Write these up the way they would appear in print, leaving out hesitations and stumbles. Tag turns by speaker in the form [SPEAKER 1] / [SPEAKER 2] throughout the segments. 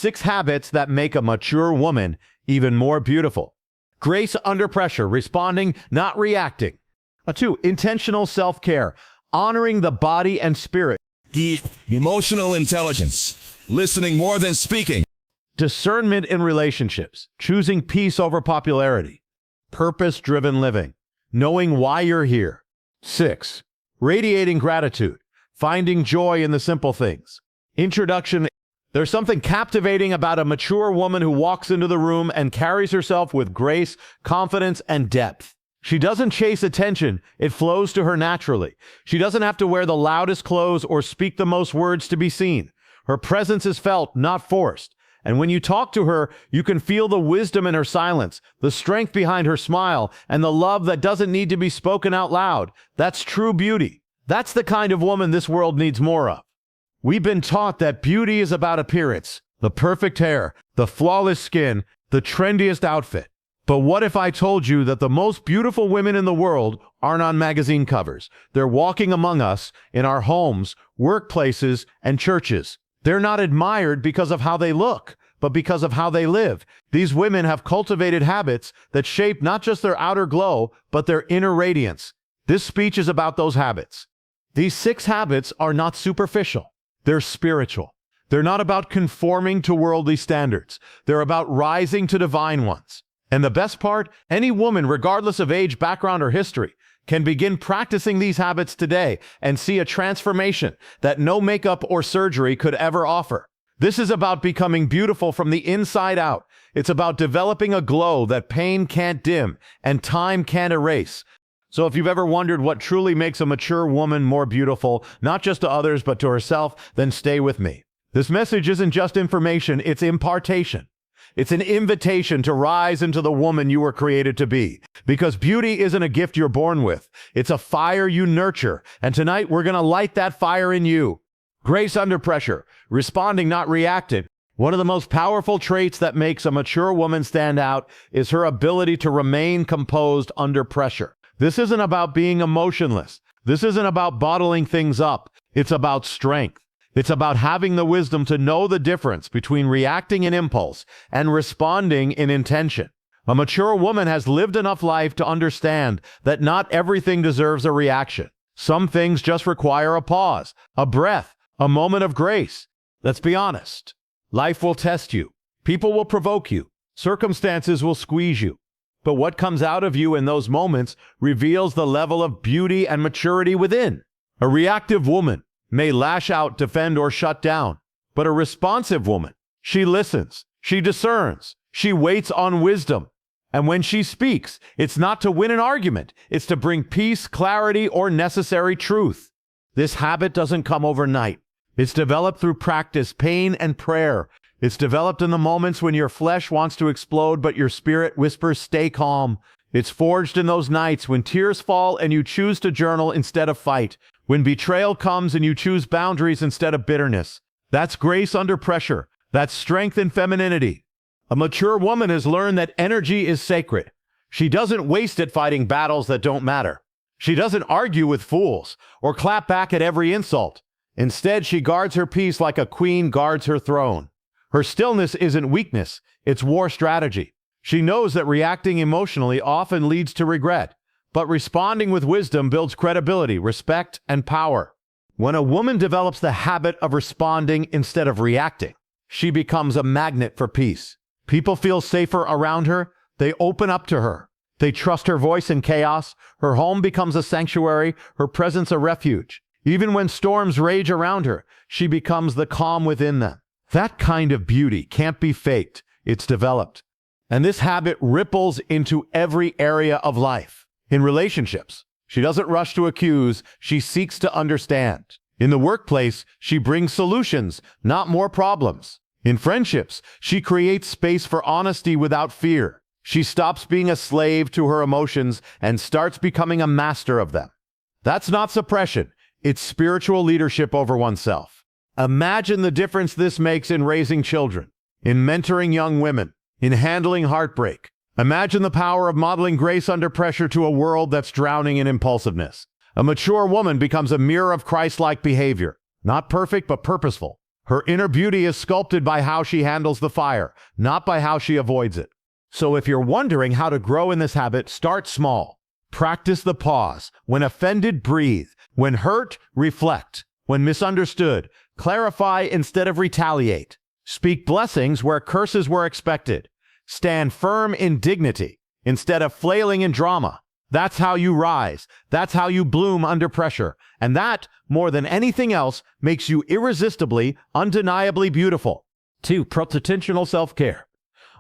[SPEAKER 1] 6 habits that make a mature woman even more beautiful. Grace under pressure, responding, not reacting. 2. Intentional self-care, honoring the body and spirit.
[SPEAKER 2] Emotional intelligence, listening more than speaking.
[SPEAKER 1] Discernment in relationships, choosing peace over popularity. Purpose-driven living, knowing why you're here. 6. Radiating gratitude, finding joy in the simple things. Introduction. There's something captivating about a mature woman who walks into the room and carries herself with grace, confidence, and depth. She doesn't chase attention, it flows to her naturally. She doesn't have to wear the loudest clothes or speak the most words to be seen. Her presence is felt, not forced. And when you talk to her, you can feel the wisdom in her silence, the strength behind her smile, and the love that doesn't need to be spoken out loud. That's true beauty. That's the kind of woman this world needs more of. We've been taught that beauty is about appearance, the perfect hair, the flawless skin, the trendiest outfit. But what if I told you that the most beautiful women in the world aren't on magazine covers? They're walking among us in our homes, workplaces, and churches. They're not admired because of how they look, but because of how they live. These women have cultivated habits that shape not just their outer glow, but their inner radiance. This speech is about those habits. These 6 habits are not superficial. They're spiritual. They're not about conforming to worldly standards. They're about rising to divine ones. And the best part, any woman, regardless of age, background, or history, can begin practicing these habits today and see a transformation that no makeup or surgery could ever offer. This is about becoming beautiful from the inside out. It's about developing a glow that pain can't dim and time can't erase. So if you've ever wondered what truly makes a mature woman more beautiful, not just to others but to herself, then stay with me. This message isn't just information, it's impartation. It's an invitation to rise into the woman you were created to be. Because beauty isn't a gift you're born with. It's a fire you nurture. And tonight we're going to light that fire in you. Grace under pressure, responding, not reacting. One of the most powerful traits that makes a mature woman stand out is her ability to remain composed under pressure. This isn't about being emotionless. This isn't about bottling things up. It's about strength. It's about having the wisdom to know the difference between reacting in impulse and responding in intention. A mature woman has lived enough life to understand that not everything deserves a reaction. Some things just require a pause, a breath, a moment of grace. Let's be honest. Life will test you. People will provoke you. Circumstances will squeeze you. But what comes out of you in those moments reveals the level of beauty and maturity within. A reactive woman may lash out, defend, or shut down. But a responsive woman, she listens, she discerns, she waits on wisdom. And when she speaks, it's not to win an argument, it's to bring peace, clarity, or necessary truth. This habit doesn't come overnight. It's developed through practice, pain, and prayer. It's developed in the moments when your flesh wants to explode, but your spirit whispers, stay calm. It's forged in those nights when tears fall and you choose to journal instead of fight. When betrayal comes and you choose boundaries instead of bitterness. That's grace under pressure. That's strength in femininity. A mature woman has learned that energy is sacred. She doesn't waste it fighting battles that don't matter. She doesn't argue with fools or clap back at every insult. Instead, she guards her peace like a queen guards her throne. Her stillness isn't weakness, it's war strategy. She knows that reacting emotionally often leads to regret, but responding with wisdom builds credibility, respect, and power. When a woman develops the habit of responding instead of reacting, she becomes a magnet for peace. People feel safer around her, they open up to her. They trust her voice in chaos, her home becomes a sanctuary, her presence a refuge. Even when storms rage around her, she becomes the calm within them. That kind of beauty can't be faked, it's developed. And this habit ripples into every area of life. In relationships, she doesn't rush to accuse, she seeks to understand. In the workplace, she brings solutions, not more problems. In friendships, she creates space for honesty without fear. She stops being a slave to her emotions and starts becoming a master of them. That's not suppression, it's spiritual leadership over oneself. Imagine the difference this makes in raising children, in mentoring young women, in handling heartbreak. Imagine the power of modeling grace under pressure to a world that's drowning in impulsiveness. A mature woman becomes a mirror of Christ-like behavior, not perfect but purposeful. Her inner beauty is sculpted by how she handles the fire, not by how she avoids it. So if you're wondering how to grow in this habit, start small. Practice the pause. When offended, breathe. When hurt, reflect. When misunderstood, clarify instead of retaliate. Speak blessings where curses were expected. Stand firm in dignity instead of flailing in drama. That's how you rise. That's how you bloom under pressure. And that, more than anything else, makes you irresistibly, undeniably beautiful. 2. Intentional self-care.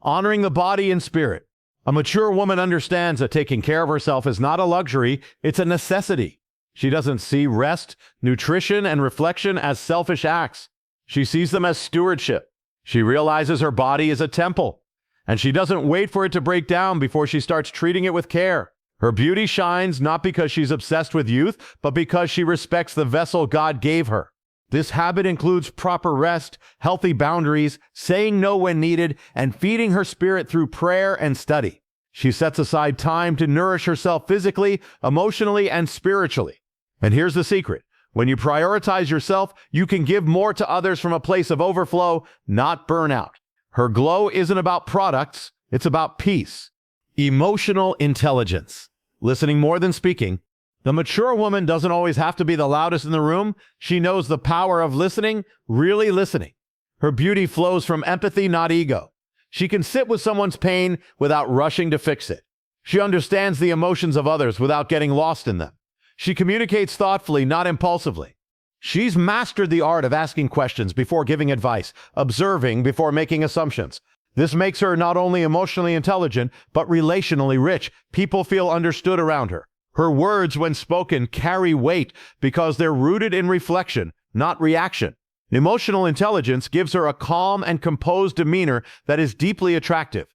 [SPEAKER 1] Honoring the body and spirit. A mature woman understands that taking care of herself is not a luxury, it's a necessity. She doesn't see rest, nutrition, and reflection as selfish acts. She sees them as stewardship. She realizes her body is a temple, and she doesn't wait for it to break down before she starts treating it with care. Her beauty shines not because she's obsessed with youth, but because she respects the vessel God gave her. This habit includes proper rest, healthy boundaries, saying no when needed, and feeding her spirit through prayer and study. She sets aside time to nourish herself physically, emotionally, and spiritually. And here's the secret. When you prioritize yourself, you can give more to others from a place of overflow, not burnout. Her glow isn't about products, it's about peace. Emotional intelligence. Listening more than speaking. The mature woman doesn't always have to be the loudest in the room. She knows the power of listening, really listening. Her beauty flows from empathy, not ego. She can sit with someone's pain without rushing to fix it. She understands the emotions of others without getting lost in them. She communicates thoughtfully, not impulsively. She's mastered the art of asking questions before giving advice, observing before making assumptions. This makes her not only emotionally intelligent, but relationally rich. People feel understood around her. Her words, when spoken, carry weight because they're rooted in reflection, not reaction. Emotional intelligence gives her a calm and composed demeanor that is deeply attractive.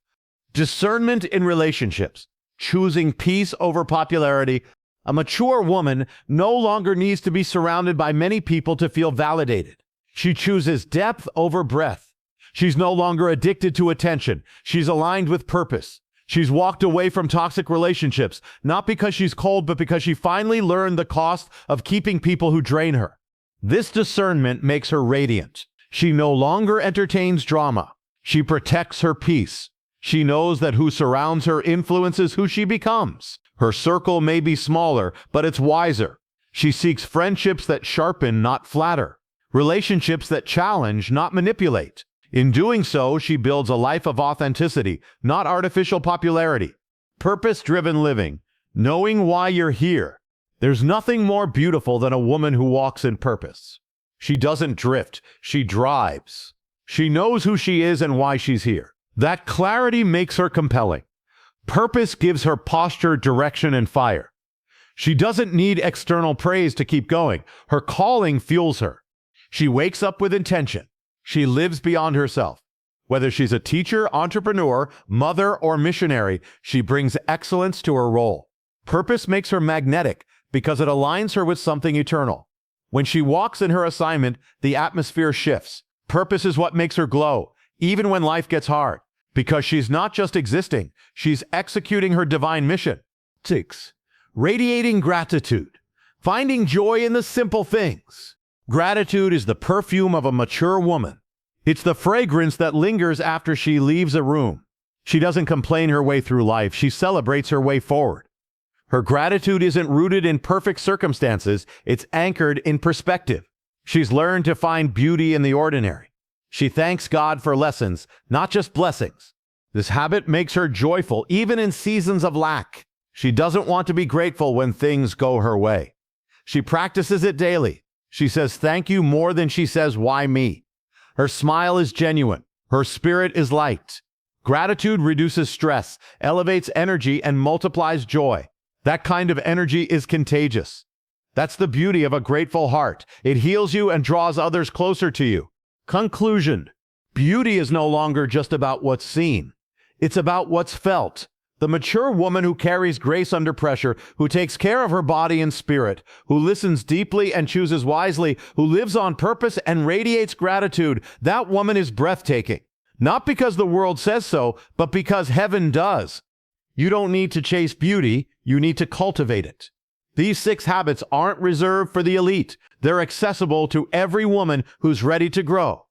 [SPEAKER 1] Discernment in relationships. Choosing peace over popularity. A mature woman no longer needs to be surrounded by many people to feel validated. She chooses depth over breadth. She's no longer addicted to attention. She's aligned with purpose. She's walked away from toxic relationships, not because she's cold, but because she finally learned the cost of keeping people who drain her. This discernment makes her radiant. She no longer entertains drama. She protects her peace. She knows that who surrounds her influences who she becomes. Her circle may be smaller, but it's wiser. She seeks friendships that sharpen, not flatter. Relationships that challenge, not manipulate. In doing so, she builds a life of authenticity, not artificial popularity. Purpose-driven living, knowing why you're here. There's nothing more beautiful than a woman who walks in purpose. She doesn't drift, she drives. She knows who she is and why she's here. That clarity makes her compelling. Purpose gives her posture, direction, and fire. She doesn't need external praise to keep going. Her calling fuels her. She wakes up with intention. She lives beyond herself. Whether she's a teacher, entrepreneur, mother, or missionary, she brings excellence to her role. Purpose makes her magnetic because it aligns her with something eternal. When she walks in her assignment, the atmosphere shifts. Purpose is what makes her glow, even when life gets hard, because she's not just existing, she's executing her divine mission. 6. Radiating gratitude. Finding joy in the simple things. Gratitude is the perfume of a mature woman. It's the fragrance that lingers after she leaves a room. She doesn't complain her way through life, she celebrates her way forward. Her gratitude isn't rooted in perfect circumstances, it's anchored in perspective. She's learned to find beauty in the ordinary. She thanks God for lessons, not just blessings. This habit makes her joyful even in seasons of lack. She doesn't want to be grateful when things go her way. She practices it daily. She says thank you more than she says why me. Her smile is genuine. Her spirit is light. Gratitude reduces stress, elevates energy, and multiplies joy. That kind of energy is contagious. That's the beauty of a grateful heart. It heals you and draws others closer to you. Conclusion. Beauty is no longer just about what's seen. It's about what's felt. The mature woman who carries grace under pressure, who takes care of her body and spirit, who listens deeply and chooses wisely, who lives on purpose and radiates gratitude, that woman is breathtaking. Not because the world says so, but because heaven does. You don't need to chase beauty, you need to cultivate it. These 6 habits aren't reserved for the elite. They're accessible to every woman who's ready to grow.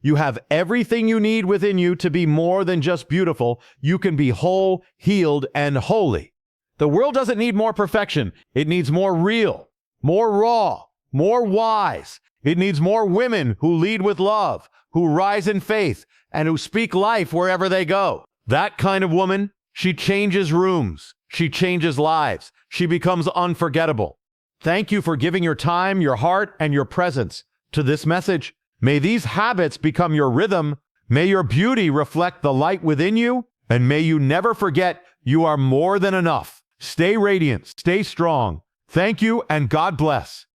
[SPEAKER 1] You have everything you need within you to be more than just beautiful. You can be whole, healed, and holy. The world doesn't need more perfection. It needs more real, more raw, more wise. It needs more women who lead with love, who rise in faith, and who speak life wherever they go. That kind of woman, she changes rooms. She changes lives. She becomes unforgettable. Thank you for giving your time, your heart, and your presence to this message. May these habits become your rhythm. May your beauty reflect the light within you, and may you never forget you are more than enough. Stay radiant, stay strong. Thank you, and God bless.